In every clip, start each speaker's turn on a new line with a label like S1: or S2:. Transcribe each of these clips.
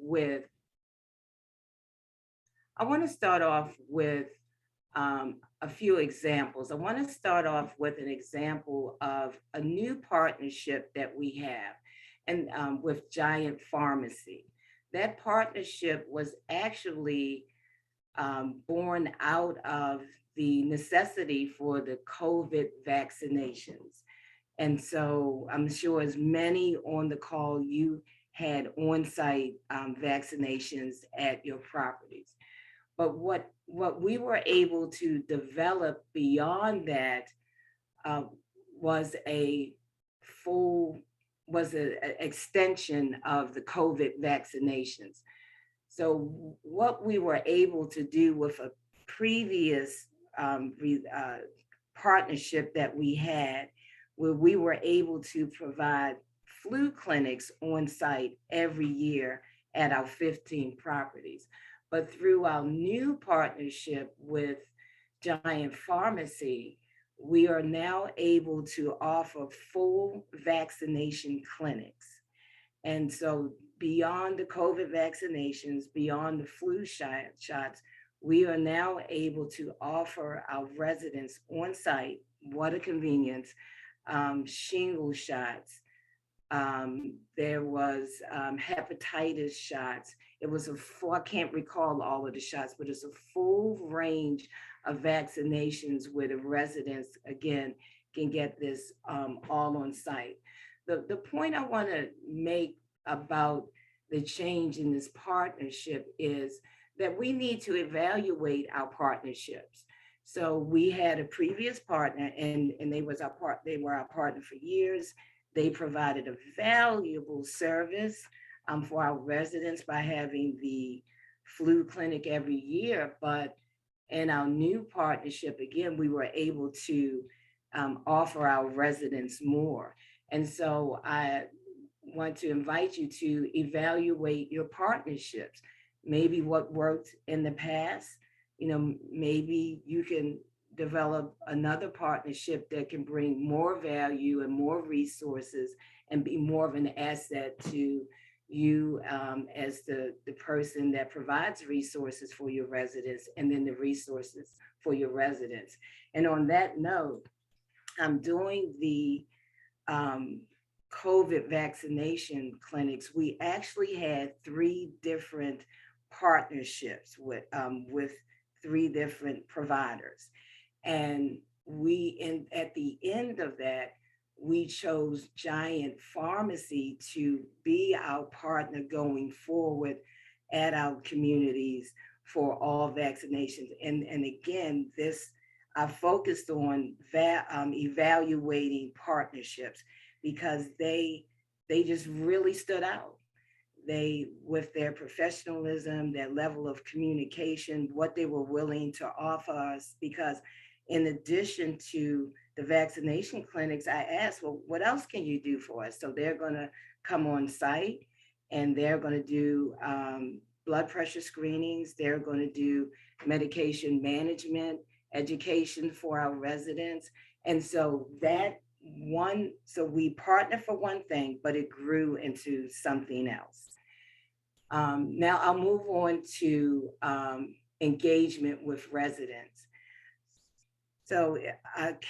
S1: with a few examples. I want to start off with an example of a new partnership that we have, and with Giant Pharmacy. That partnership was actually born out of the necessity for the COVID vaccinations. And so I'm sure as many on the call, you had on-site vaccinations at your properties. But what we were able to develop beyond that uh, was a full was a extension of the COVID vaccinations. So what we were able to do with a previous partnership that we had, where we were able to provide flu clinics on site every year at our 15 properties. But through our new partnership with Giant Pharmacy, we are now able to offer full vaccination clinics. And so, beyond the COVID vaccinations, beyond the shots, we are now able to offer our residents on site, what a convenience, shingle shots. There was hepatitis shots. It was a full, I can't recall all of the shots, but it's a full range of vaccinations where the residents, again, can get this all on site. The point I want to make about the change in this partnership is that we need to evaluate our partnerships. So we had a previous partner, and they were our partner for years. They provided a valuable service for our residents by having the flu clinic every year. But in our new partnership, again, we were able to offer our residents more. And so I want to invite you to evaluate your partnerships. Maybe what worked in the past, maybe you can develop another partnership that can bring more value and more resources and be more of an asset to you as the person that provides resources for your residents, and then the resources for your residents. And on that note, I'm doing the COVID vaccination clinics. We actually had three different partnerships with three different providers. And at the end of that, we chose Giant Pharmacy to be our partner going forward at our communities for all vaccinations. And again, I focused on evaluating partnerships because they just really stood out. With their professionalism, their level of communication, what they were willing to offer us, because in addition to the vaccination clinics, I asked, well, what else can you do for us? So they're going to come on site and they're going to do blood pressure screenings. They're going to do medication management, education for our residents. And so so we partner for one thing, but it grew into something else. Now I'll move on to engagement with residents. So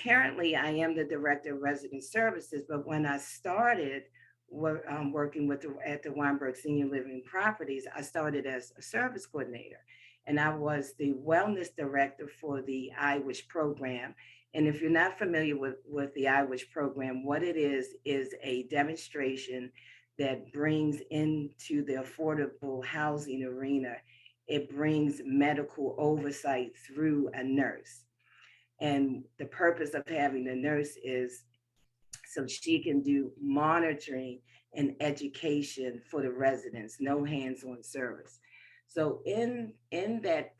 S1: currently I am the Director of Resident Services, but when I started working at the Weinberg Senior Living Properties, I started as a service coordinator, and I was the Wellness Director for the IWISH program. And if you're not familiar with the IWISH program, what it is a demonstration that brings into the affordable housing arena, it brings medical oversight through a nurse. And the purpose of having the nurse is so she can do monitoring and education for the residents, no hands-on service. So in that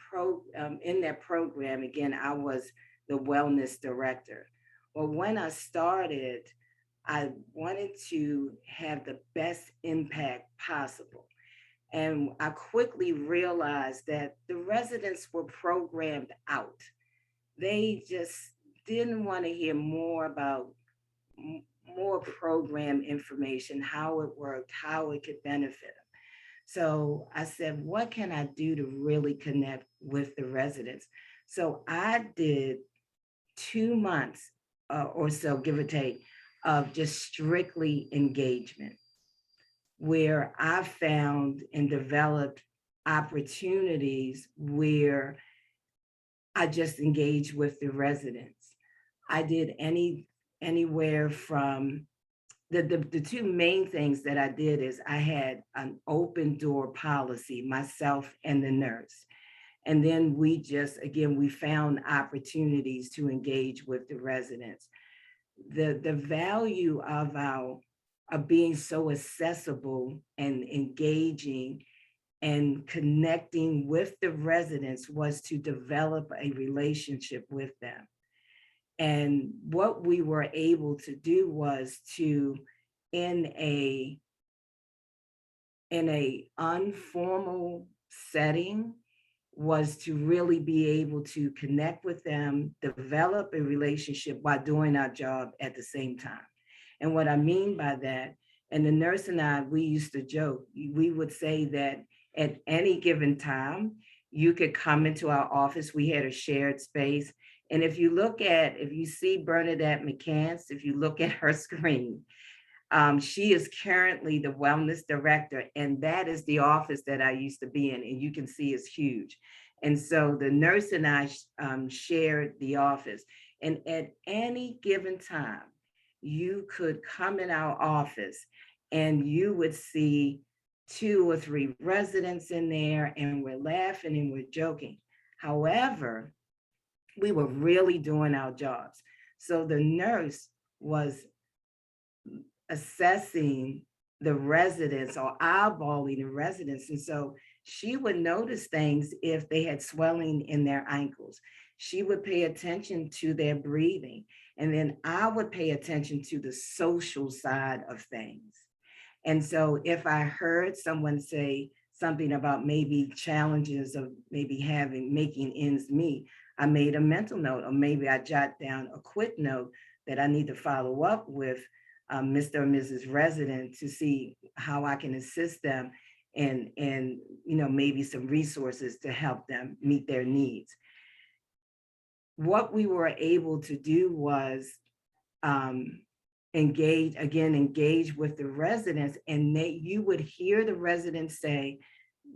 S1: program, again, I was the wellness director. Well, when I started, I wanted to have the best impact possible. And I quickly realized that the residents were programmed out. They just didn't want to hear more program information, how it worked, how it could benefit them. So I said, what can I do to really connect with the residents? So I did 2 months or so, give or take, of just strictly engagement, where I found and developed opportunities where I just engaged with the residents. I did anywhere from the two main things that I did is I had an open door policy, myself and the nurse. And then we just, again, we found opportunities to engage with the residents. The value of our of being so accessible and engaging and connecting with the residents was to develop a relationship with them. And what we were able to do was to, in a informal setting, was to really be able to connect with them, develop a relationship while doing our job at the same time. And what I mean by that, and the nurse and I, we used to joke, we would say that at any given time, you could come into our office. We had a shared space. And if you see Bernadette McCants, if you look at her screen, she is currently the wellness director, and that is the office that I used to be in, and you can see it's huge. And so the nurse and I shared the office, and at any given time, you could come in our office and you would see 2 or 3 residents in there, and we're laughing and we're joking. However, we were really doing our jobs. So the nurse was assessing the residents or eyeballing the residents. And so she would notice things if they had swelling in their ankles. She would pay attention to their breathing. And then I would pay attention to the social side of things. And so if I heard someone say something about maybe challenges of maybe making ends meet, I made a mental note, or maybe I jot down a quick note that I need to follow up with Mr. or Mrs. Resident to see how I can assist them and maybe some resources to help them meet their needs. What we were able to do was engage with the residents, and you would hear the residents say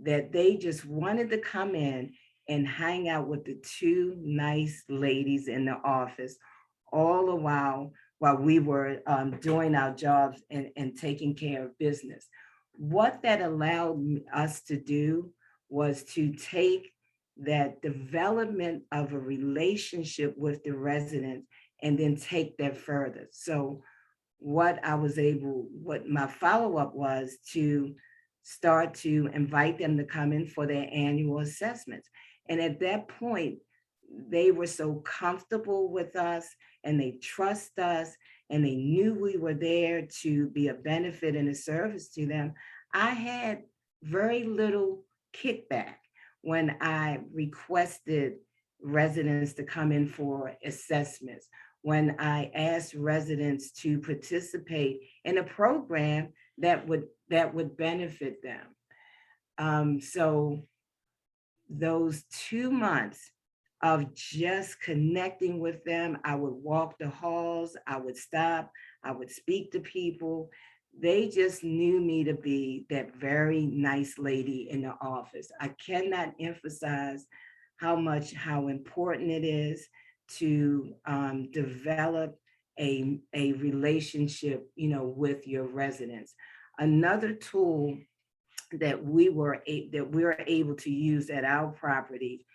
S1: that they just wanted to come in and hang out with the 2 nice ladies in the office, all the while we were doing our jobs and taking care of business. What that allowed us to do was to take that development of a relationship with the residents and then take that further. So what my follow-up was to start to invite them to come in for their annual assessments. And at that point, they were so comfortable with us and they trust us and they knew we were there to be a benefit and a service to them. I had very little kickback when I requested residents to come in for assessments, when I asked residents to participate in a program that would benefit them. So those 2 months of just connecting with them, I would walk the halls, I would stop, I would speak to people. They just knew me to be that very nice lady in the office. I cannot emphasize how important it is to develop a relationship, with your residents. Another tool that we're able to use at our property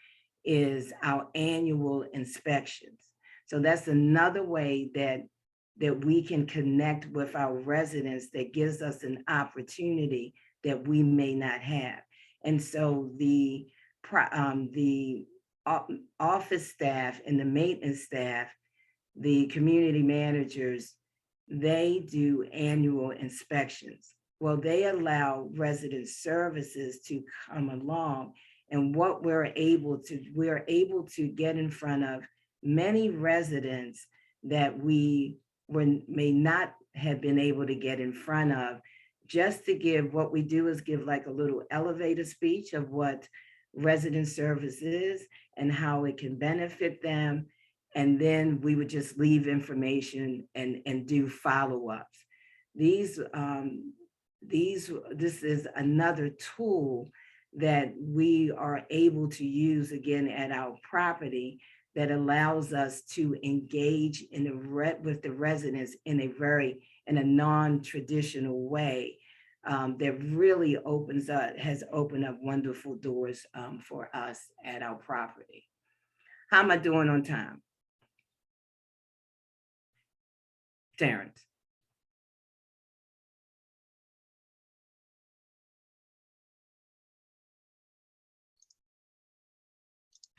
S1: is our annual inspections. So that's another way that we can connect with our residents that gives us an opportunity that we may not have. And so the office staff and the maintenance staff, the community managers, they do annual inspections. Well, they allow resident services to come along. And what we're able to get in front of many residents that we may not have been able to get in front of just to give, what we do is give like a little elevator speech of what resident service is and how it can benefit them. And then we would just leave information and do follow-ups. These, this is another tool that we are able to use again at our property that allows us to engage in with the residents in a non-traditional way, that really has opened up wonderful doors for us at our property. How am I doing on time? Terence?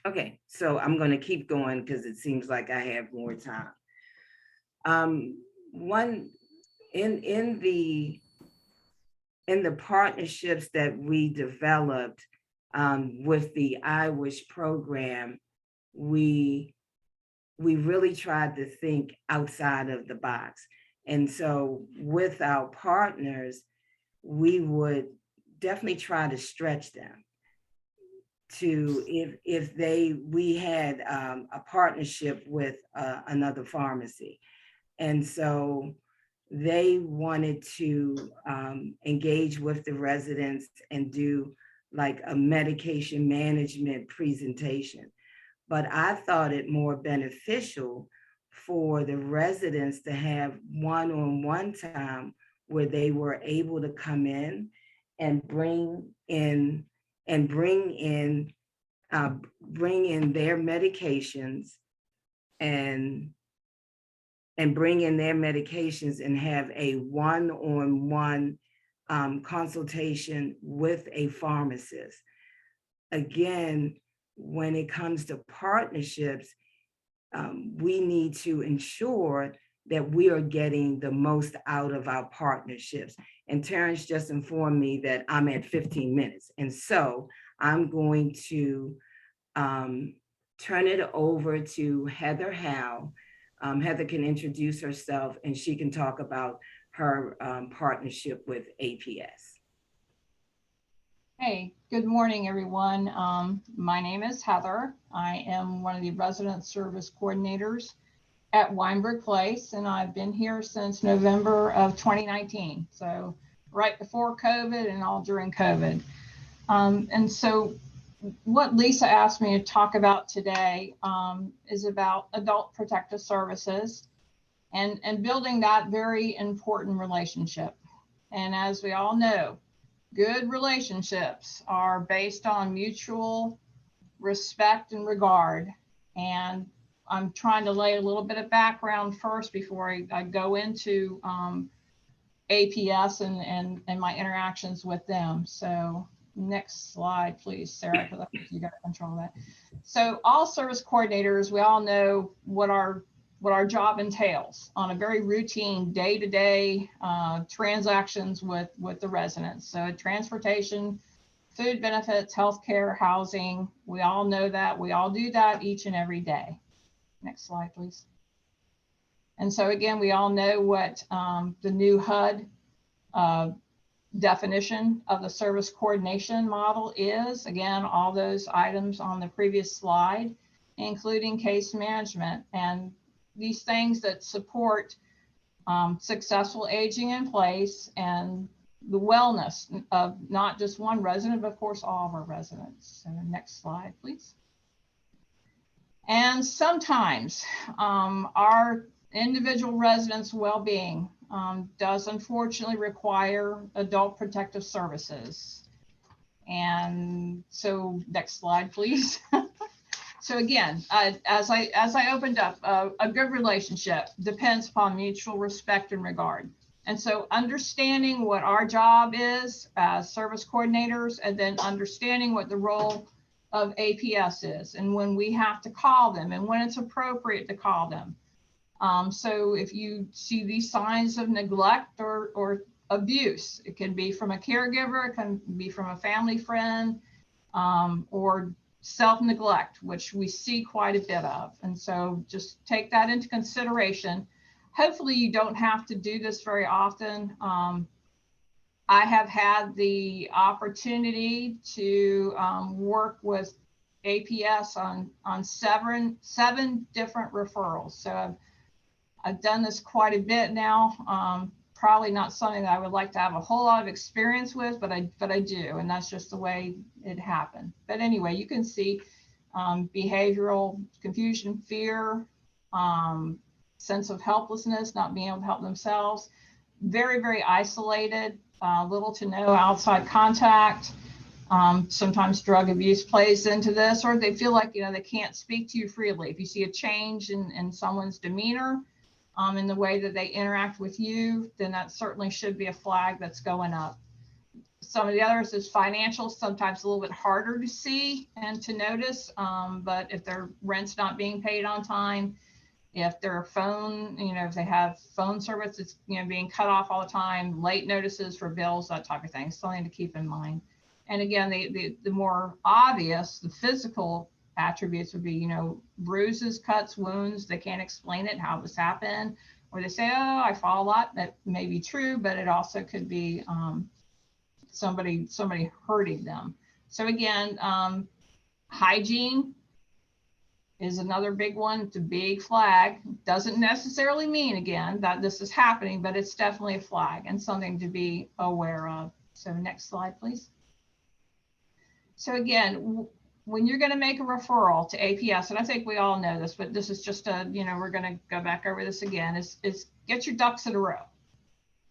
S1: Okay, so I'm going to keep going because it seems like I have more time. One in the partnerships that we developed with the I Wish program, we really tried to think outside of the box. And so with our partners, we would definitely try to stretch them to, if we had a partnership with another pharmacy. And so they wanted to engage with the residents and do like a medication management presentation. But I thought it more beneficial for the residents to have one-on-one time where they were able to come in and bring in their medications and bring in their medications and have a one-on-one consultation with a pharmacist. Again, when it comes to partnerships, we need to ensure that we are getting the most out of our partnerships. And Terence just informed me that I'm at 15 minutes. And so I'm going to turn it over to Heather Howle. Heather can introduce herself and she can talk about her partnership with APS.
S2: Hey, good morning, everyone. My name is Heather. I am one of the resident service coordinators at Weinberg Place, and I've been here since November of 2019. So right before COVID and all during COVID. And so what Lisa asked me to talk about today is about adult protective services and building that very important relationship. And as we all know, good relationships are based on mutual respect and regard. And I'm trying to lay a little bit of background first before I go into APS and my interactions with them. So next slide, please, Sarah, because I think you got control of that. So all service coordinators, we all know what our job entails on a very routine day-to-day transactions with the residents. So transportation, food benefits, healthcare, housing, we all know that. We all do that each and every day. Next slide, please. And so again, we all know what the new HUD definition of the service coordination model is. Again, all those items on the previous slide, including case management and these things that support successful aging in place and the wellness of not just one resident, but of course all of our residents. So next slide, please. And sometimes our individual residents' well-being does unfortunately require adult protective services. And so next slide, please. So again, as I opened up, a good relationship depends upon mutual respect and regard. And so understanding what our job is as service coordinators, and then understanding what the role of APS is, and when we have to call them, and when it's appropriate to call them. So if you see these signs of neglect or abuse, it can be from a caregiver, it can be from a family friend, or self-neglect, which we see quite a bit of. And so just take that into consideration. Hopefully you don't have to do this very often. I have had the opportunity to work with APS on seven different referrals. So I've done this quite a bit now. Probably not something that I would like to have a whole lot of experience with, but I do, and that's just the way it happened. But anyway, you can see behavioral confusion, fear, sense of helplessness, not being able to help themselves, very, very isolated, little to no outside contact. Sometimes drug abuse plays into this, or they feel like, they can't speak to you freely. If you see a change in someone's demeanor, in the way that they interact with you, then that certainly should be a flag that's going up. Some of the others is financial, sometimes a little bit harder to see and to notice, but if their rent's not being paid on time, if their phone, if they have phone service, it's, being cut off all the time, late notices for bills, that type of thing, something to keep in mind. And again, the more obvious, the physical attributes would be, bruises, cuts, wounds. They can't explain it, how this happened, or they say, oh, I fall a lot. That may be true, but it also could be somebody hurting them. So again, hygiene is another big one. It's a big flag. Doesn't necessarily mean, again, that this is happening, but it's definitely a flag and something to be aware of. So next slide, please. So again, when you're going to make a referral to APS, and I think we all know this, but this is just we're going to go back over this again, is get your ducks in a row.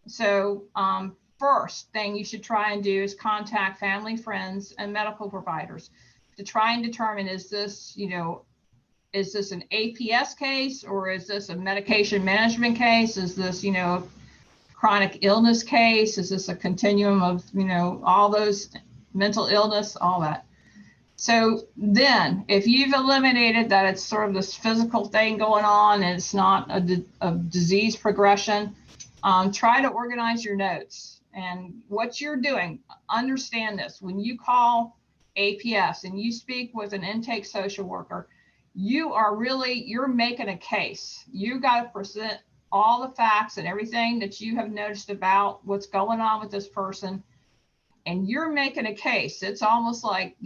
S2: So first thing you should try and do is contact family, friends, and medical providers to try and determine, is this an APS case, or is this a medication management case? Is this, chronic illness case? Is this a continuum of, all those mental illness, all that? So then if you've eliminated that it's sort of this physical thing going on and it's not a disease progression, try to organize your notes. And what you're doing, understand this, when you call APS and you speak with an intake social worker, you're making a case. You got to present all the facts and everything that you have noticed about what's going on with this person, and you're making a case. It's almost like,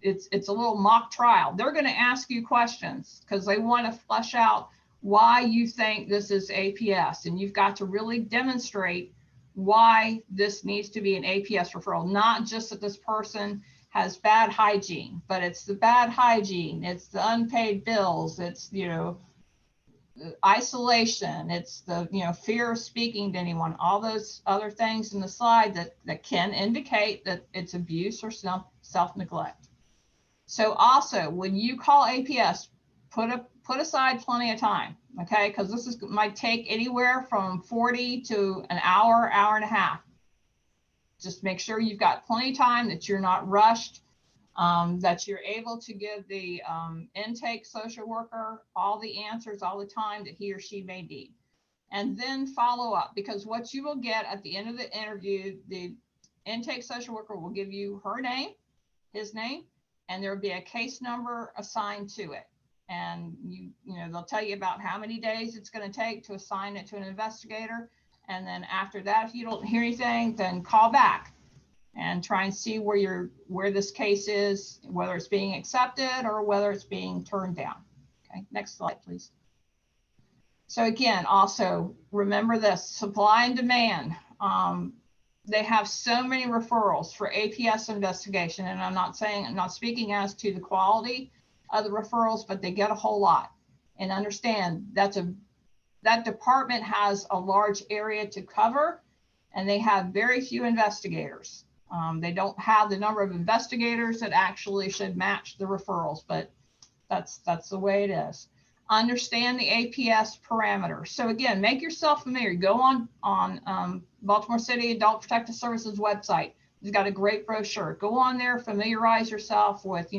S2: it's a little mock trial. They're going to ask you questions because they want to flesh out why you think this is APS, and you've got to really demonstrate why this needs to be an APS referral, not just that this person has bad hygiene, but it's the bad hygiene, it's the unpaid bills, it's, isolation, it's the, fear of speaking to anyone, all those other things in the slide that can indicate that it's abuse or self-neglect. So also, when you call APS, put aside plenty of time, okay? Because this might take anywhere from 40 to an hour, hour and a half. Just make sure you've got plenty of time, that you're not rushed, that you're able to give the intake social worker all the answers all the time that he or she may need. And then follow up, because what you will get at the end of the interview, the intake social worker will give you her name, his name, and there'll be a case number assigned to it. And they'll tell you about how many days it's going to take to assign it to an investigator. And then after that, if you don't hear anything, then call back and try and see where this case is, whether it's being accepted or whether it's being turned down. Okay, next slide, please. So again, also remember this, supply and demand. They have so many referrals for APS investigation, and I'm not speaking as to the quality of the referrals, but they get a whole lot. And understand that department has a large area to cover, and they have very few investigators. They don't have the number of investigators that actually should match the referrals, but that's the way it is. Understand the APS parameters. So again, make yourself familiar. Go on Baltimore City Adult Protective Services website. It's got a great brochure. Go on there, familiarize yourself with,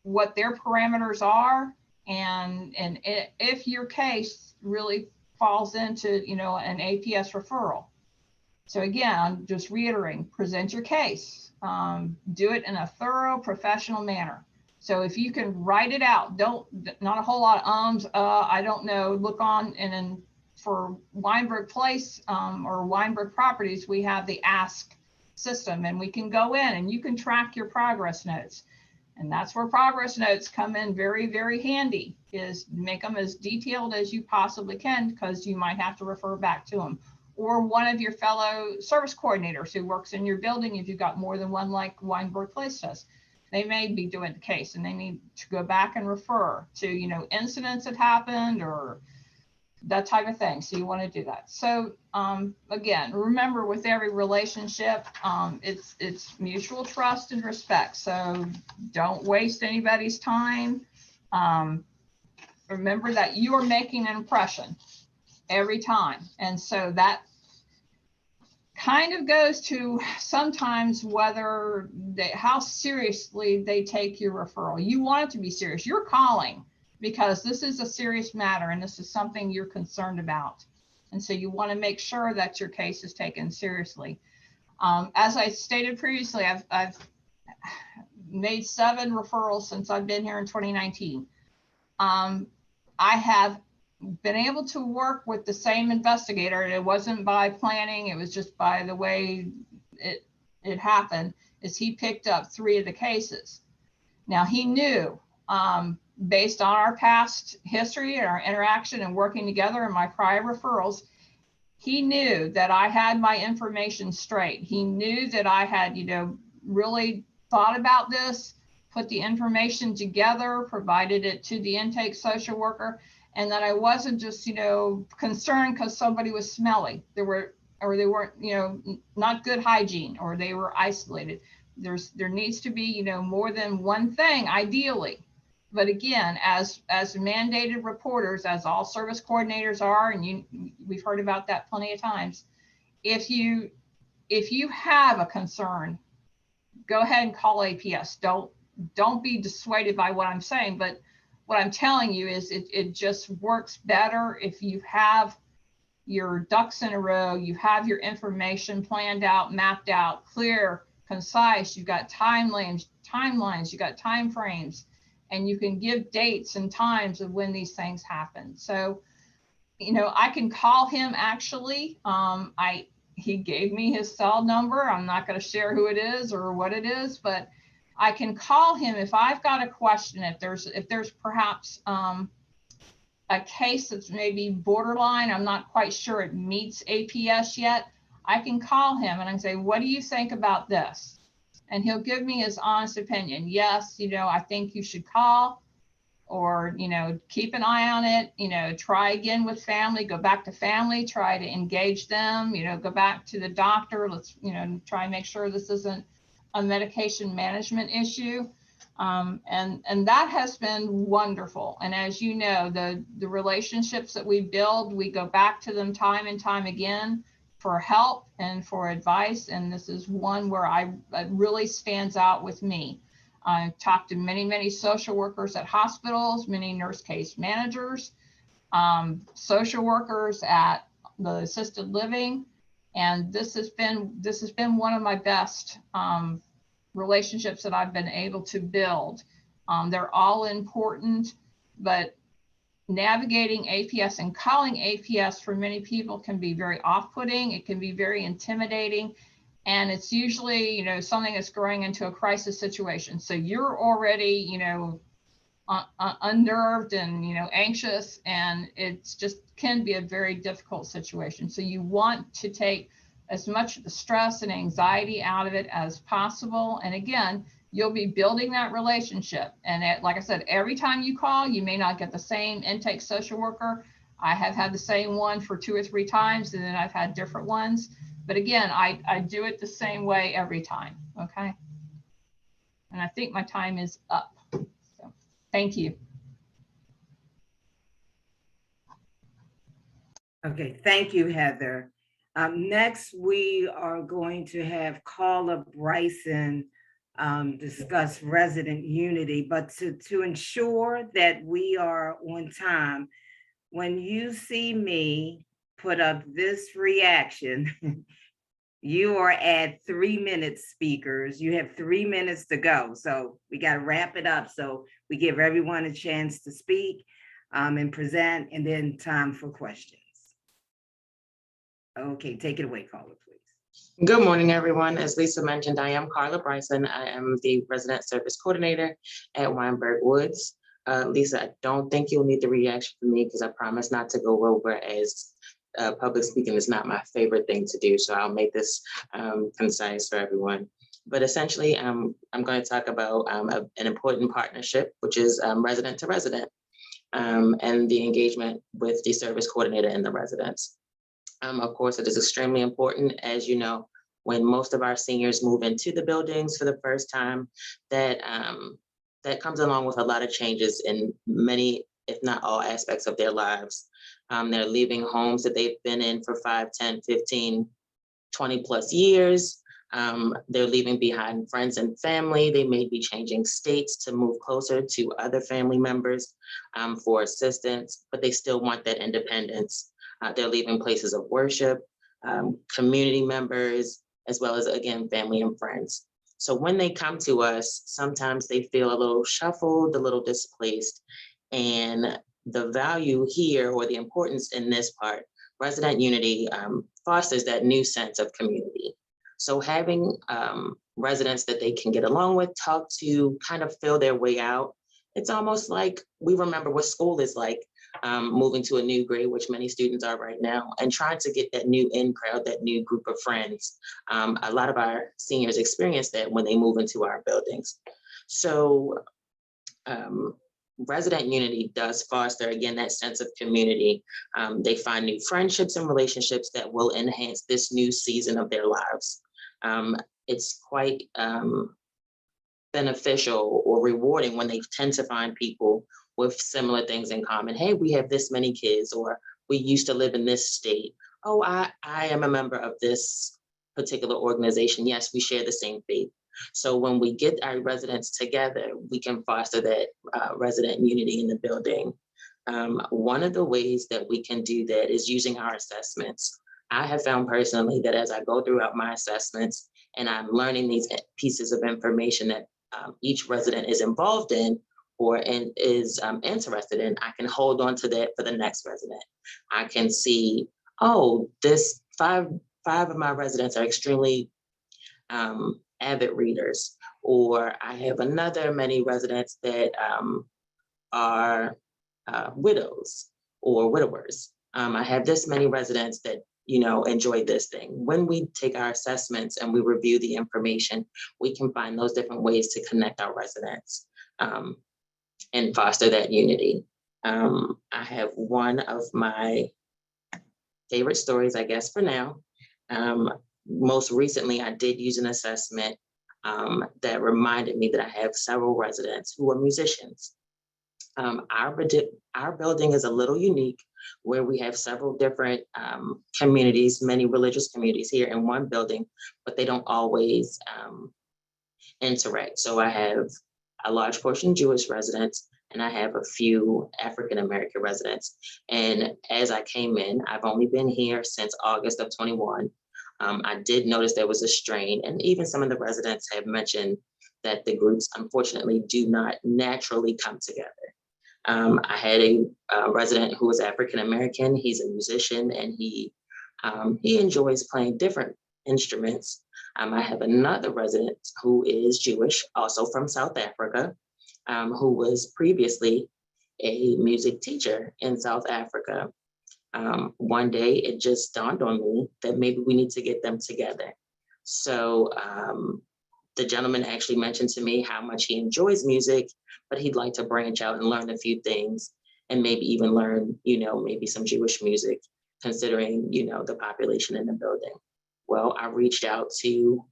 S2: what their parameters are, and if your case really falls into, an APS referral. So again, I'm just reiterating, present your case, do it in a thorough professional manner. So if you can write it out, not a whole lot of I don't know, look on and then for Weinberg Place or Weinberg Properties, we have the Ask system, and we can go in and you can track your progress notes. And that's where progress notes come in very, very handy, is make them as detailed as you possibly can, because you might have to refer back to them. Or one of your fellow service coordinators who works in your building, if you've got more than one like Weinberg Place does, they may be doing the case and they need to go back and refer to, you know, incidents that happened or that type of thing. So you want to do that. So again, remember, with every relationship, it's mutual trust and respect. So don't waste anybody's time. Remember that you are making an impression every time. And so that kind of goes to sometimes whether how seriously they take your referral. You want it to be serious. You're calling because this is a serious matter and this is something you're concerned about. And so you want to make sure that your case is taken seriously. As I stated previously, I've made 7 referrals since I've been here in 2019. I have been able to work with the same investigator. It wasn't by planning, it was just by the way it happened, is he picked up 3 of the cases. Now he knew, based on our past history and our interaction and working together in my prior referrals, he knew that I had my information straight. He knew that I had, you know, really thought about this, put the information together, provided it to the intake social worker, and that I wasn't just, you know, concerned because somebody was smelly. They weren't, you know, not good hygiene, or they were isolated. There needs to be, you know, more than one thing, ideally. But again, as mandated reporters, as all service coordinators are, and we've heard about that plenty of times, if you have a concern, go ahead and call APS. Don't be dissuaded by what I'm saying, but what I'm telling you is it just works better if you have your ducks in a row, you have your information planned out, mapped out, clear, concise, you've got timelines, you got time frames, and you can give dates and times of when these things happen. So, you know, I can call him actually. He gave me his cell number. I'm not going to share who it is or what it is, but I can call him if I've got a question, if there's perhaps a case that's maybe borderline, I'm not quite sure it meets APS yet, I can call him and I can say, what do you think about this? And he'll give me his honest opinion. Yes, you know, I think you should call, or, you know, keep an eye on it, you know, try again with family, go back to family, try to engage them, you know, go back to the doctor, let's, you know, try and make sure this isn't a medication management issue. And that has been wonderful. And as you know, the relationships that we build, we go back to them time and time again for help and for advice. And this is one where it really stands out with me. I've talked to many, many social workers at hospitals, many nurse case managers, social workers at the assisted living. And this has been one of my best relationships that I've been able to build. They're all important, but navigating APS and calling APS for many people can be very off-putting. It can be very intimidating. And it's usually, you know, something that's growing into a crisis situation. So you're already, you know, unnerved and, you know, anxious, and it's just can be a very difficult situation. So you want to take as much of the stress and anxiety out of it as possible. And again, you'll be building that relationship. And like I said, every time you call, you may not get the same intake social worker. I have had the same one for 2 or 3 times, and then I've had different ones. But again, I do it the same way every time, okay? And I think my time is up. So thank you.
S1: Okay, thank you, Heather. Next, we are going to have Carla Bryson discuss resident unity, but to ensure that we are on time, when you see me put up this reaction, you are at 3 minutes, speakers. You have 3 minutes to go. So we got to wrap it up so we give everyone a chance to speak and present, and then time for questions. Okay, take it away, Carla, please.
S3: Good morning, everyone. As Lisa mentioned, I am Carla Bryson. I am the Resident Service Coordinator at Weinberg Woods. Lisa, I don't think you'll need the reaction from me because I promise not to go over, as public speaking is not my favorite thing to do. So I'll make this concise for everyone. But essentially, I'm going to talk about an important partnership, which is resident to resident, and the engagement with the service coordinator and the residents. Of course, it is extremely important, as you know, when most of our seniors move into the buildings for the first time, that that comes along with a lot of changes in many, if not all, aspects of their lives. They're leaving homes that they've been in for 5, 10, 15, 20 plus years. They're leaving behind friends and family. They may be changing states to move closer to other family members for assistance, but they still want that independence. They're leaving places of worship, community members, as well as, again, family and friends. So when they come to us, sometimes they feel a little shuffled, a little displaced. And the value here, or the importance in this part, resident unity fosters that new sense of community. So having residents that they can get along with, talk to, kind of feel their way out, it's almost like we remember what school is like, moving to a new grade, which many students are right now, and trying to get that new in crowd, that new group of friends. A lot of our seniors experience that when they move into our buildings. So resident unity does foster, again, that sense of community. They find new friendships and relationships that will enhance this new season of their lives. It's quite beneficial or rewarding when they tend to find people with similar things in common. Hey, we have this many kids, or we used to live in this state. Oh, I am a member of this particular organization. Yes, we share the same faith. So when we get our residents together, we can foster that resident unity in the building. One of the ways that we can do that is using our assessments. I have found personally that as I go throughout my assessments and I'm learning these pieces of information that each resident is involved in, or is interested in, I can hold on to that for the next resident. I can see, oh, this five of my residents are extremely avid readers, or I have another many residents that are widows or widowers. I have this many residents that enjoy this thing. When we take our assessments and we review the information, we can find those different ways to connect our residents and foster that unity. I have one of my favorite stories, I guess, for now. Most recently, I did use an assessment that reminded me that I have several residents who are musicians. Our building is a little unique, where we have several different communities, many religious communities here in one building, but they don't always interact. So I have a large portion Jewish residents, and I have a few African-American residents. And as I came in, I've only been here since August of 21. I did notice there was a strain, and even some of the residents have mentioned that the groups unfortunately do not naturally come together. I had a resident who was African-American. He's a musician, and he enjoys playing different instruments. I have another resident who is Jewish, also from South Africa, who was previously a music teacher in South Africa. One day it just dawned on me that maybe we need to get them together. So the gentleman actually mentioned to me how much he enjoys music, but he'd like to branch out and learn a few things, and maybe even learn, maybe some Jewish music, considering, the population in the building. Well, I reached out to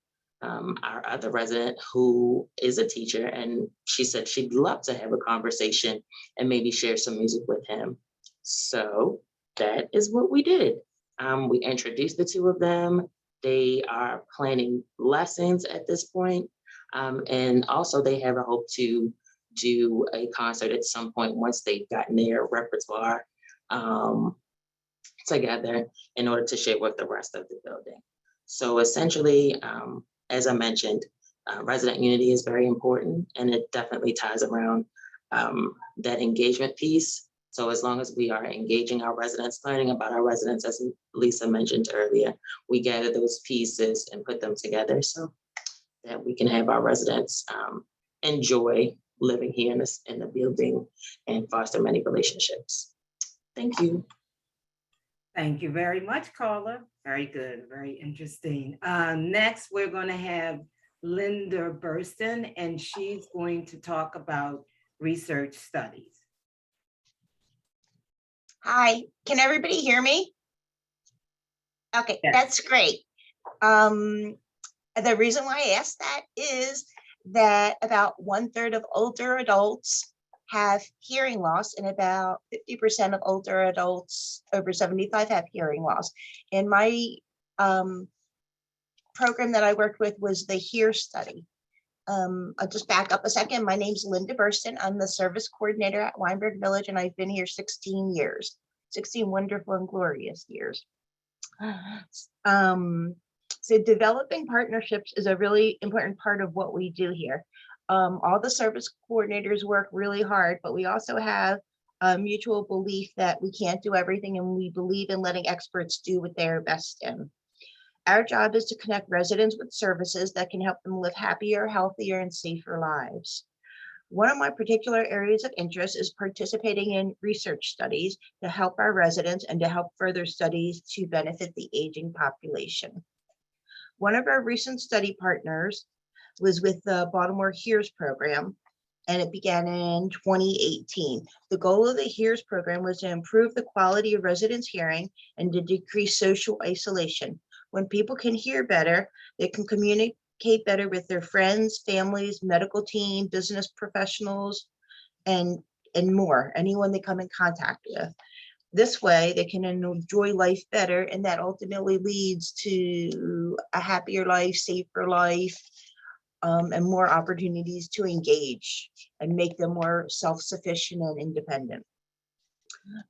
S3: our other resident who is a teacher, and she said she'd love to have a conversation and maybe share some music with him. So that is what we did. We introduced the two of them. They are planning lessons at this point. And also they have a hope to do a concert at some point once they've gotten their repertoire together in order to share with the rest of the building. So essentially, as I mentioned, resident unity is very important, and it definitely ties around that engagement piece So as long as we are engaging our residents, learning about our residents, as Lisa mentioned earlier, we gather those pieces and put them together so that we can have our residents enjoy living here in the building and foster many relationships. Thank you.
S1: Thank you very much, Carla. Very good, very interesting. Next, we're going to have Linda Burstyn, and she's going to talk about research studies.
S4: Hi, can everybody hear me? Okay,
S1: Yes.
S4: That's great. The reason why I asked that is that about 1/3 of older adults have hearing loss, and about 50% of older adults over 75 have hearing loss. And my program that I worked with was the HEAR study. I'll just back up a second. My name's Linda Burstyn. I'm the service coordinator at Weinberg Village, and I've been here 16 years, 16 wonderful and glorious years. So developing partnerships is a really important part of what we do here. All the service coordinators work really hard, but we also have a mutual belief that we can't do everything, and we believe in letting experts do what they're best in. Our job is to connect residents with services that can help them live happier, healthier, and safer lives. One of my particular areas of interest is participating in research studies to help our residents and to help further studies to benefit the aging population. One of our recent study partners was with the Baltimore HEARS program, and it began in 2018. The goal of the HEARS program was to improve the quality of residents' hearing and to decrease social isolation. When people can hear better, they can communicate better with their friends, families, medical team, business professionals, and more, anyone they come in contact with. This way, they can enjoy life better, and that ultimately leads to a happier life, safer life, and more opportunities to engage and make them more self-sufficient and independent.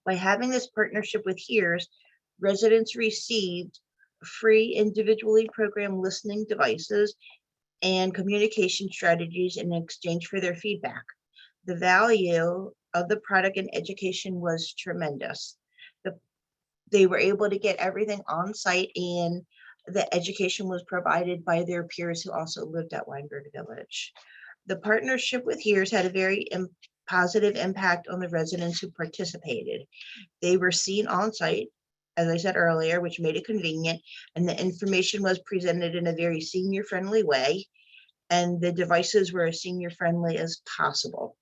S4: By having this partnership with HEARS, residents received free individually programmed listening devices and communication strategies in exchange for their feedback. The value of the product and education was tremendous. They were able to get everything on site, and the education was provided by their peers who also lived at Weinberg Village. The partnership with HEARS had a very positive impact on the residents who participated. They were seen on site, as I said earlier, which made it convenient, and the information was presented in a very senior-friendly way, and the devices were as senior-friendly as possible.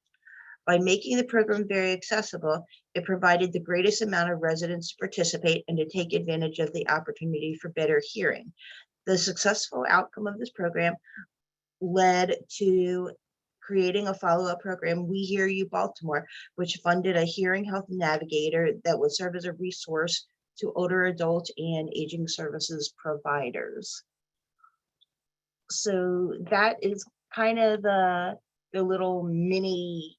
S4: By making the program very accessible, it provided the greatest amount of residents to participate and to take advantage of the opportunity for better hearing. The successful outcome of this program led to creating a follow-up program, We Hear You Baltimore, which funded a hearing health navigator that would serve as a resource to older adult and aging services providers. So that is kind of the little mini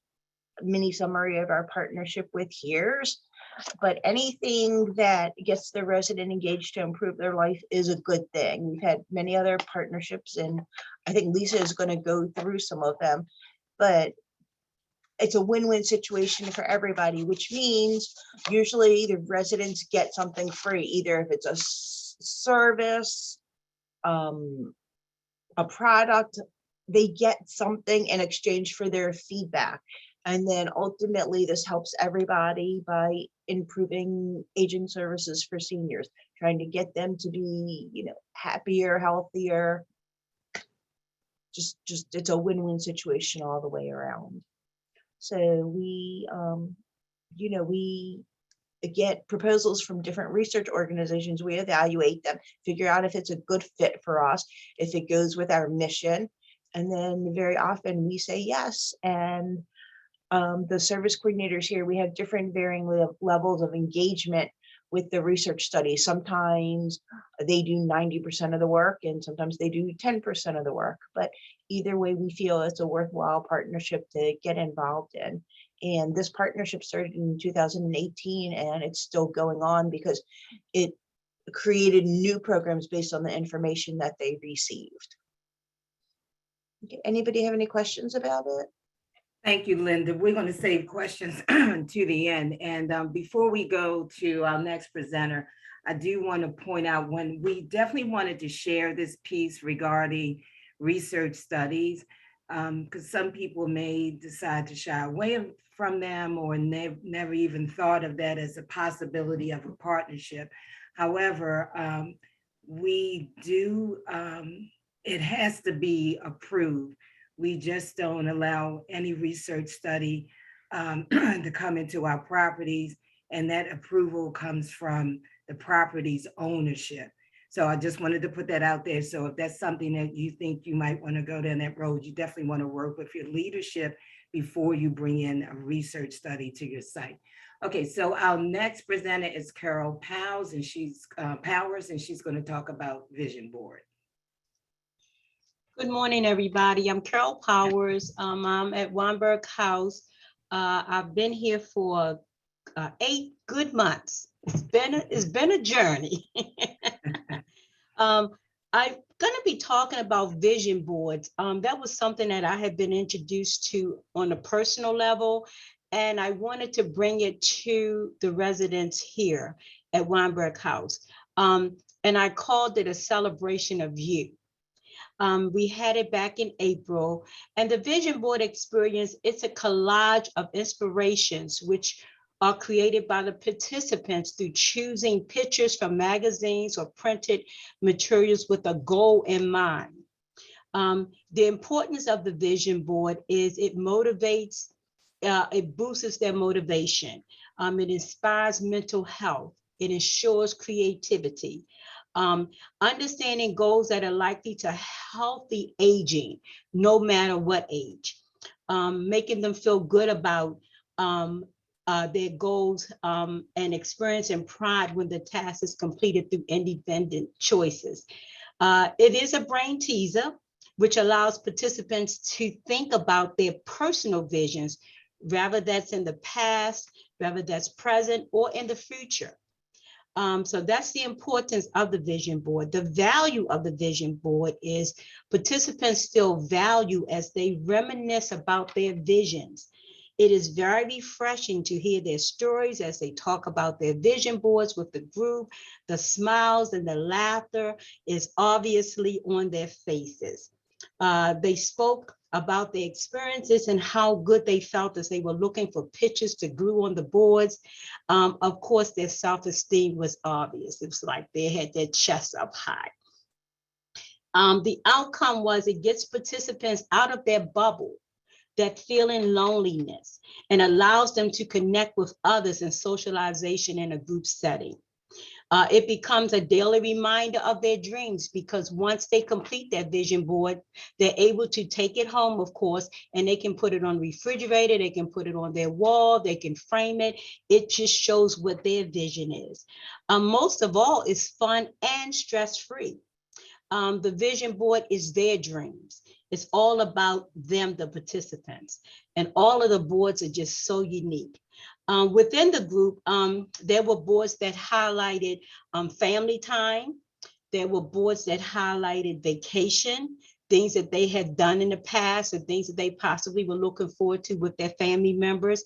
S4: summary of our partnership with HEARS. But anything that gets the resident engaged to improve their life is a good thing. We've had many other partnerships, and I think Lisa is going to go through some of them, but it's a win-win situation for everybody, which means usually the residents get something free, either if it's a service, a product, they get something in exchange for their feedback. And then ultimately this helps everybody by improving aging services for seniors, trying to get them to be, happier, healthier. Just it's a win-win situation all the way around. So we get proposals from different research organizations. We evaluate them, figure out if it's a good fit for us, if it goes with our mission. And then very often we say yes. And the service coordinators here, we have different varying levels of engagement with the research study. Sometimes they do 90% of the work, and sometimes they do 10% of the work. But either way, we feel it's a worthwhile partnership to get involved in. And this partnership started in 2018, and it's still going on because it created new programs based on the information that they received. Okay, anybody have any questions about it?
S1: Thank you, Linda. We're going to save questions to the end. And before we go to our next presenter, I do want to point out when we definitely wanted to share this piece regarding research studies, because some people may decide to shy away from them or never even thought of that as a possibility of a partnership. However, we do, it has to be approved. We just don't allow any research study to come into our properties, and that approval comes from the property's ownership. So I just wanted to put that out there. So if that's something that you think you might want to go down that road, you definitely want to work with your leadership before you bring in a research study to your site. Okay, so our next presenter is Carol Powers, and she's going to talk about vision board.
S5: Good morning, everybody. I'm Carol Powers. I'm at Weinberg House. I've been here for 8 good months. It's been a journey. I'm gonna be talking about vision boards. That was something that I had been introduced to on a personal level, and I wanted to bring it to the residents here at Weinberg House. And I called it a celebration of you. We had it back in April, and the vision board experience, it's a collage of inspirations which are created by the participants through choosing pictures from magazines or printed materials with a goal in mind. The importance of the vision board is it motivates, it boosts their motivation. It inspires mental health. It ensures creativity. Understanding goals that are likely to healthy aging, no matter what age, making them feel good about their goals and experiencing pride when the task is completed through independent choices. It is a brain teaser, which allows participants to think about their personal visions, whether that's in the past, whether that's present, or in the future. So that's the importance of the vision board. The value of the vision board is participants feel value as they reminisce about their visions. It is very refreshing to hear their stories as they talk about their vision boards with the group. The smiles and the laughter is obviously on their faces. They spoke about their experiences and how good they felt as they were looking for pictures to glue on the boards. Of course, their self-esteem was obvious. It was like they had their chests up high. The outcome was it gets participants out of their bubble, that feeling loneliness, and allows them to connect with others in socialization in a group setting. It becomes a daily reminder of their dreams, because once they complete that vision board, they're able to take it home, of course, and they can put it on the refrigerator, they can put it on their wall, they can frame it. It just shows what their vision is. Most of all, it's fun and stress-free. The vision board is their dreams. It's all about them, the participants, and all of the boards are just so unique. Within the group, there were boards that highlighted family time. There were boards that highlighted vacation, things that they had done in the past and things that they possibly were looking forward to with their family members.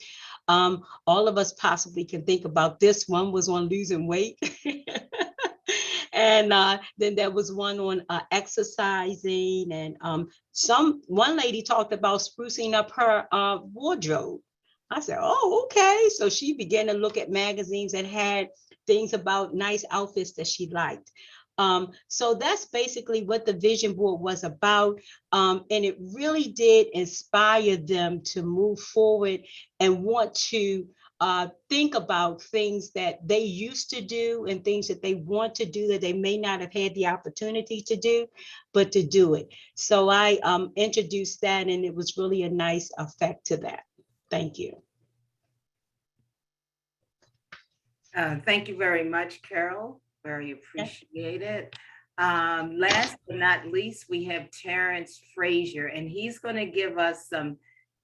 S5: All of us possibly can think about this. One was on losing weight. And then there was one on exercising, and one lady talked about sprucing up her wardrobe. I said, oh, okay. So she began to look at magazines that had things about nice outfits that she liked. So that's basically what the vision board was about. And it really did inspire them to move forward and want to think about things that they used to do and things that they want to do that they may not have had the opportunity to do, but to do it. So I introduced that, and it was really a nice effect to that. Thank you.
S1: Thank you very much, Carol. Very appreciated. Last but not least, we have Terence Frasier, and he's going to give us some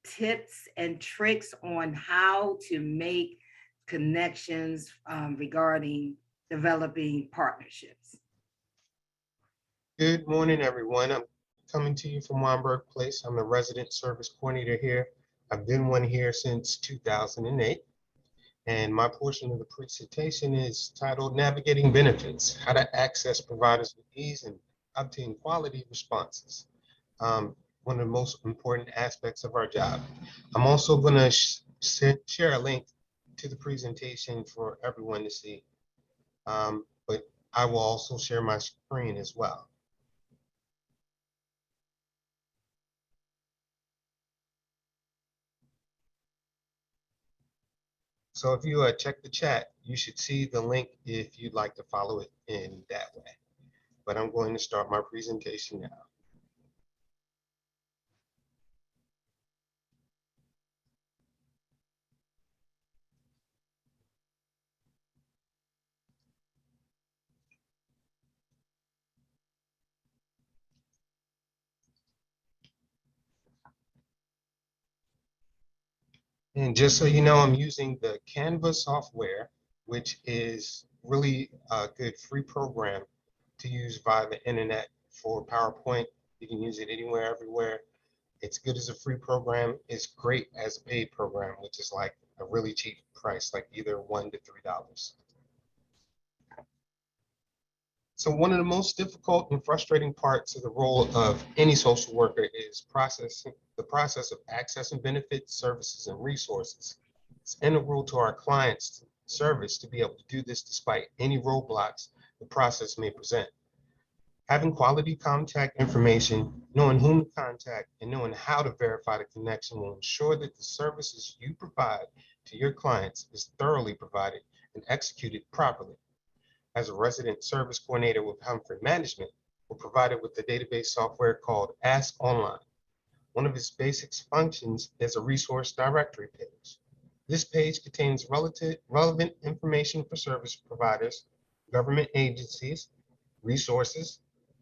S1: tips and tricks on how to make connections regarding developing partnerships.
S6: Good morning, everyone. I'm coming to you from Weinberg Place. I'm the resident service coordinator here. I've been one here since 2008. And my portion of the presentation is titled Navigating Benefits, How to Access Providers with Ease and Obtain Quality Responses. One of the most important aspects of our job. I'm also going to share a link to the presentation for everyone to see, but I will also share my screen as well. So if you check the chat, you should see the link if you'd like to follow it in that way. But I'm going to start my presentation now. And just so you know, I'm using the Canva software, which is really a good free program to use via the internet for PowerPoint. You can use it anywhere, everywhere. It's good as a free program. It's great as a paid program, which is like a really cheap price, like either $1 to $3. So one of the most difficult and frustrating parts of the role of any social worker is the process of accessing benefits, services, and resources. It's integral to our clients' service to be able to do this despite any roadblocks the process may present. Having quality contact information, knowing whom to contact, and knowing how to verify the connection will ensure that the services you provide to your clients is thoroughly provided and executed properly. As a resident service coordinator with Humphrey Management, we're provided with a database software called Ask Online. One of its basic functions is a resource directory page. This page contains relevant information for service providers, government agencies, resources,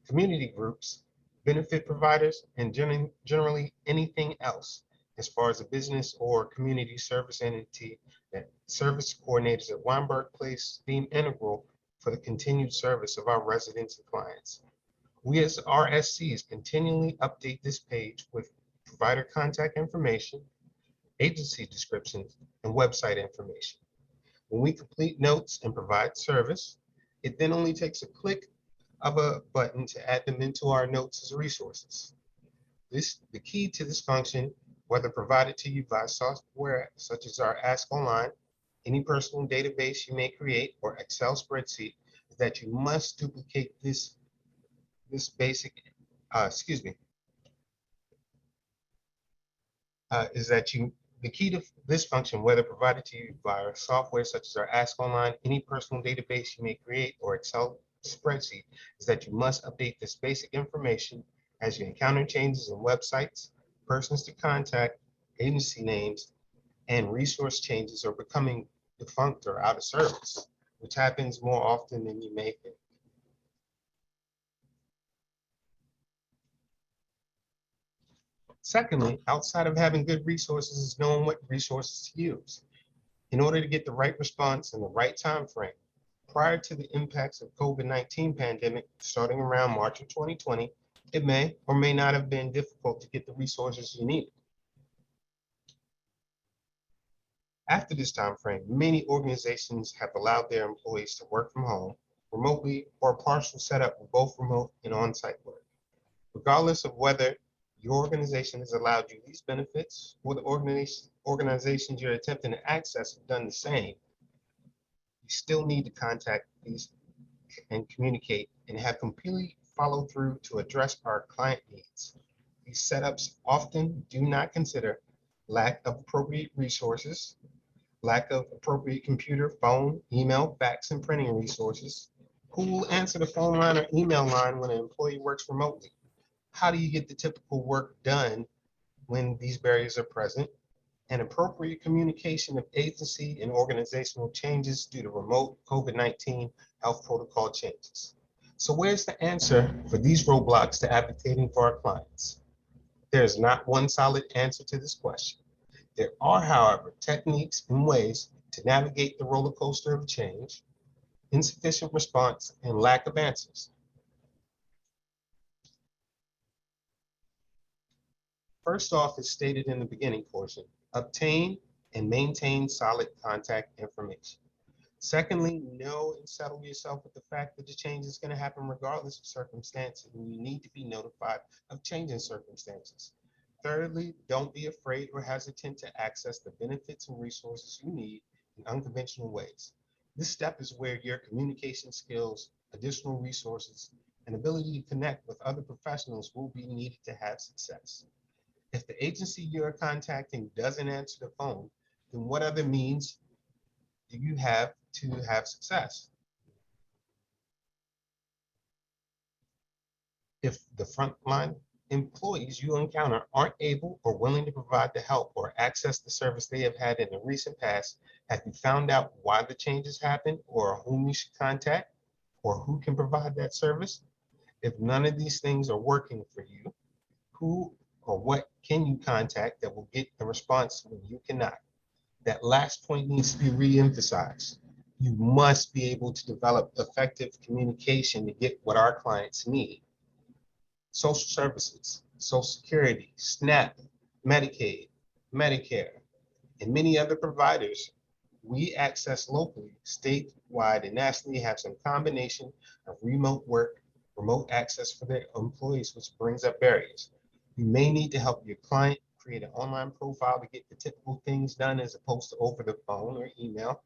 S6: community groups, benefit providers, and generally anything else as far as a business or community service entity that service coordinators at Weinberg Place deem integral for the continued service of our residents and clients. We as RSCs continually update this page with provider contact information, agency descriptions, and website information. When we complete notes and provide service, it then only takes a click of a button to add them into our notes as resources. The key to this function, whether provided to you by software such as our Ask Online, any personal database you may create, or Excel spreadsheet, is that you must duplicate this basic, the key to this function, whether provided to you via software such as our Ask Online, any personal database you may create, or Excel spreadsheet, is that you must update this basic information as you encounter changes in websites, persons to contact, agency names, and resource changes are becoming defunct or out of service, which happens more often than you may think. Secondly, outside of having good resources is knowing what resources to use. In order to get the right response in the right time frame, prior to the impacts of COVID-19 pandemic starting around March of 2020, it may or may not have been difficult to get the resources you needed. After this time frame, many organizations have allowed their employees to work from home, remotely, or a partial setup with both remote and on-site work. Regardless of whether your organization has allowed you these benefits or the organizations you're attempting to access have done the same, you still need to contact these and communicate and have completely follow through to address our client needs. These setups often do not consider lack of appropriate resources, lack of appropriate computer, phone, email, fax, and printing resources. Who will answer the phone line or email line when an employee works remotely? How do you get the typical work done when these barriers are present? And appropriate communication of agency and organizational changes due to remote COVID-19 health protocol changes. So where's the answer for these roadblocks to advocating for our clients? There is not one solid answer to this question. There are, however, techniques and ways to navigate the roller coaster of change, insufficient response, and lack of answers. First off, as stated in the beginning portion, obtain and maintain solid contact information. Secondly, know and settle yourself with the fact that the change is going to happen regardless of circumstances, and you need to be notified of changing circumstances. Thirdly, don't be afraid or hesitant to access the benefits and resources you need in unconventional ways. This step is where your communication skills, additional resources, and ability to connect with other professionals will be needed to have success. If the agency you're contacting doesn't answer the phone, then what other means do you have to have success? If the frontline employees you encounter aren't able or willing to provide the help or access the service they have had in the recent past, have you found out why the changes happened or whom you should contact or who can provide that service? If none of these things are working for you, who or what can you contact that will get a response when you cannot? That last point needs to be re-emphasized. You must be able to develop effective communication to get what our clients need. Social services, Social Security, SNAP, Medicaid, Medicare, and many other providers we access locally, statewide, and nationally have some combination of remote work, remote access for their employees, which brings up barriers. You may need to help your client create an online profile to get the typical things done as opposed to over the phone or email.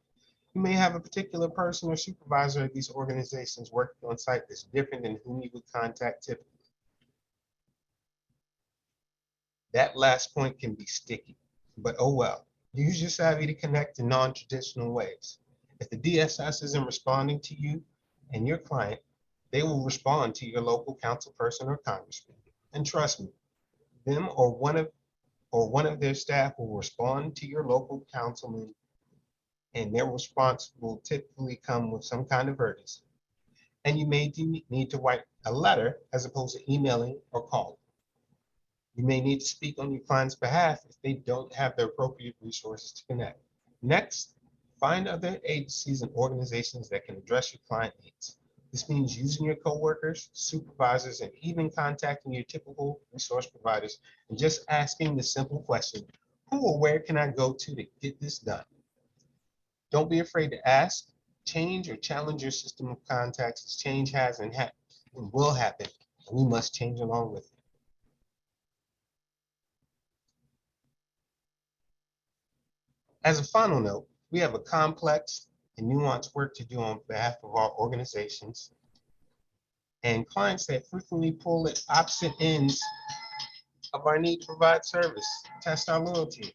S6: You may have a particular person or supervisor at these organizations working on site that's different than whom you would contact typically. That last point can be sticky, but oh well. Use your savvy to connect in non-traditional ways. If the DSS isn't responding to you and your client, they will respond to your local councilperson or congressman. And trust me, them or one of their staff will respond to your local councilman, and their response will typically come with some kind of urgency. And you may need to write a letter as opposed to emailing or calling. You may need to speak on your client's behalf if they don't have the appropriate resources to connect. Next, find other agencies and organizations that can address your client needs. This means using your coworkers, supervisors, and even contacting your typical resource providers and just asking the simple question, who or where can I go to get this done? Don't be afraid to ask, change, or challenge your system of contacts as change has and will happen, and we must change along with it. As a final note, we have a complex and nuanced work to do on behalf of our organizations and clients that frequently pull at opposite ends of our need to provide service, test our loyalty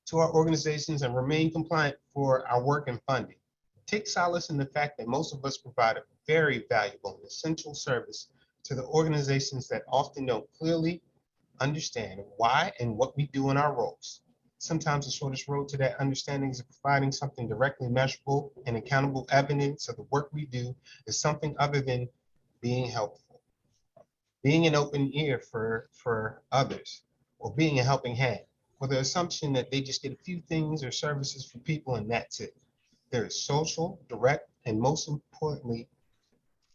S6: to our organizations and remain compliant for our work and funding. Take solace in the fact that most of us provide a very valuable and essential service to the organizations that often don't clearly understand why and what we do in our roles. Sometimes the shortest road to that understanding is providing something directly measurable and accountable evidence of the work we do is something other than being helpful, being an open ear for others, or being a helping hand, or the assumption that they just get a few things or services from people and that's it. There is social, direct, and most importantly,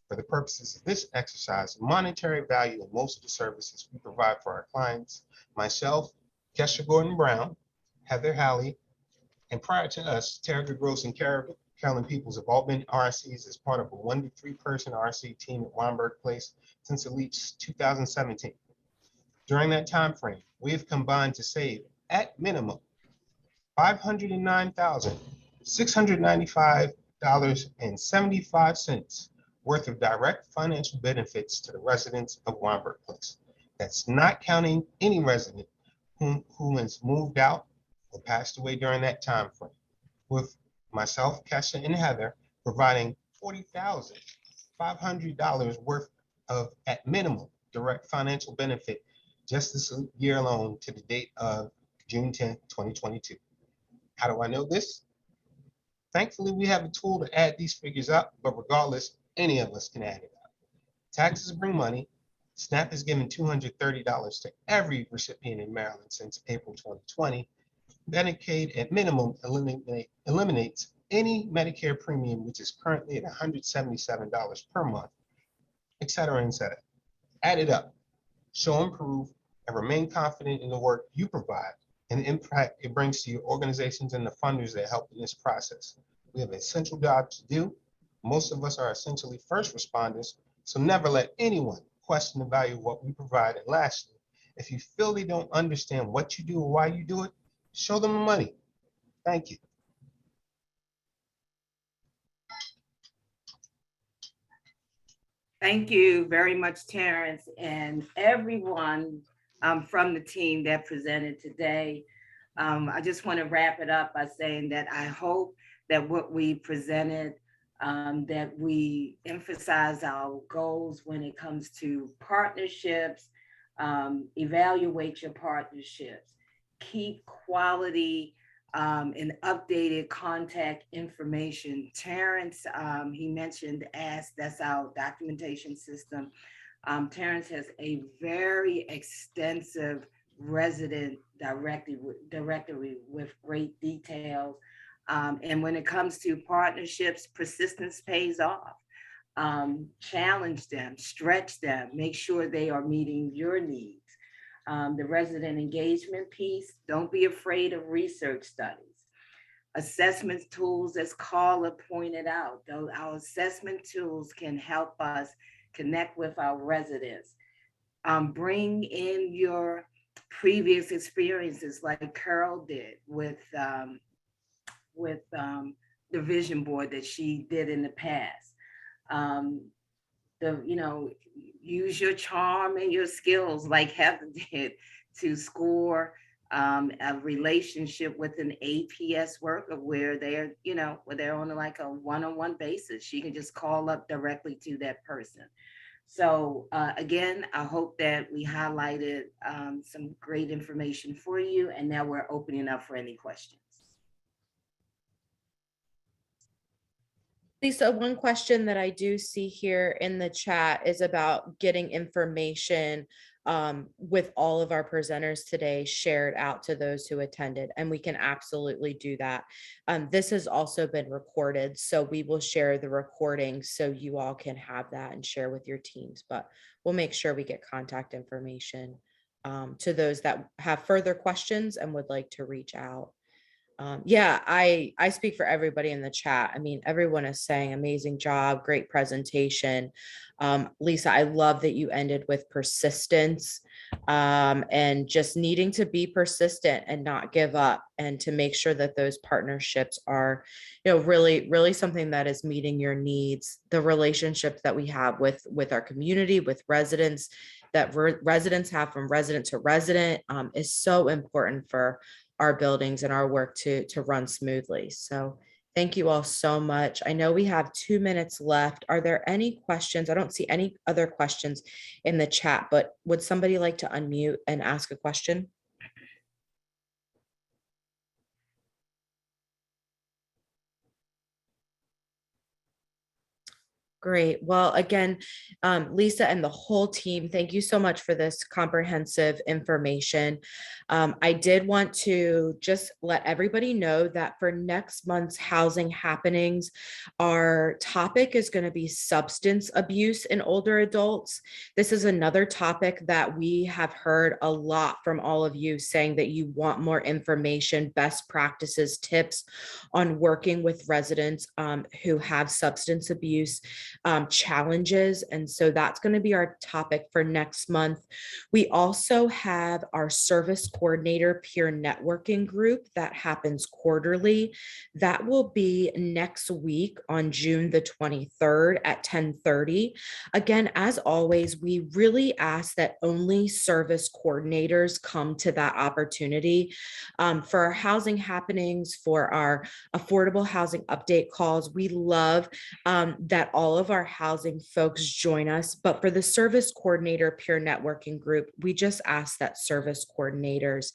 S6: for the purposes of this exercise, monetary value in most of the services we provide for our clients. Myself, Kesha Gordon-Brown, Heather Howle, and prior to us, Terrica Gross and Carolyn Peoples have all been RSCs as part of a 1 to 3 person RSC team at Weinberg Place since at least 2017. During that time frame, we have combined to save, at minimum, $509,695.75 worth of direct financial benefits to the residents of Weinberg Place. That's not counting any resident who has moved out or passed away during that time frame, with myself, Kesha, and Heather providing $40,500 worth of, at minimum, direct financial benefit just this year alone to the date of June 10th, 2022. How do I know this? Thankfully, we have a tool to add these figures up, but regardless, any of us can add it up. Taxes bring money. SNAP has given $230 to every recipient in Maryland since April 2020. Medicaid at minimum eliminates any Medicare premium, which is currently at $177 per month, et cetera, et cetera. Add it up. show and prove, and remain confident in the work you provide and the impact it brings to your organizations and the funders that help in this process. We have an essential job to do. Most of us are essentially first responders, so never let anyone question the value of what we provide. And lastly, if you feel they don't understand what you do or why you do it, show them the money. Thank you.
S1: Thank you very much, Terrence, and everyone from the team that presented today. I just want to wrap it up by saying that I hope that what we presented, that we emphasize our goals when it comes to partnerships, evaluate your partnerships, keep quality and updated contact information. Terrence, he mentioned ASK, that's our documentation system. Terrence has a very extensive resident directory with great details. And when it comes to partnerships, persistence pays off. Challenge them, stretch them, make sure they are meeting your needs. The resident engagement piece, don't be afraid of research studies. Assessment tools, as Carla pointed out, though our assessment tools can help us connect with our residents. Bring in your previous experiences like Carol did with the vision board that she did in the past. Use your charm and your skills like Heather did to score a relationship with an APS worker where they're on like a one-on-one basis. She can just call up directly to that person. So again, I hope that we highlighted some great information for you, and now we're opening up for any questions.
S7: Lisa, one question that I do see here in the chat is about getting information with all of our presenters today shared out to those who attended, and we can absolutely do that. This has also been recorded, so we will share the recording so you all can have that and share with your teams, but we'll make sure we get contact information to those that have further questions and would like to reach out. Yeah, I speak for everybody in the chat. I mean, everyone is saying amazing job, great presentation. Lisa, I love that you ended with persistence and just needing to be persistent and not give up, and to make sure that those partnerships are, really something that is meeting your needs. The relationships that we have with our community, with residents, that residents have from resident to resident is so important for our buildings and our work to run smoothly. So thank you all so much. I know we have 2 minutes left. Are there any questions? I don't see any other questions in the chat, but would somebody like to unmute and ask a question? Great. Well, again, Lisa and the whole team, thank you so much for this comprehensive information. I did want to just let everybody know that for next month's housing happenings, our topic is going to be substance abuse in older adults. This is another topic that we have heard a lot from all of you saying that you want more information, best practices, tips on working with residents who have substance abuse challenges. And so that's going to be our topic for next month. We also have our service coordinator peer networking group that happens quarterly. That will be next week on June the 23rd at 10:30. Again, as always, we really ask that only service coordinators come to that opportunity. For our housing happenings, for our affordable housing update calls, we love that all of our housing folks join us. But for the service coordinator peer networking group, we just ask that service coordinators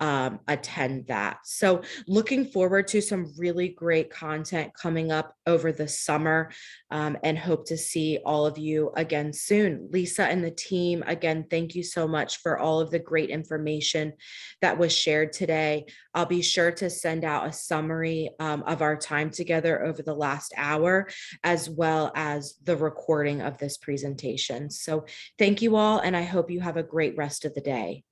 S7: attend that. So looking forward to some really great content coming up over the summer, and hope to see all of you again soon. Lisa and the team, again, thank you so much for all of the great information that was shared today. I'll be sure to send out a summary of our time together over the last hour, as well as the recording of this presentation. So thank you all, and I hope you have a great rest of the day.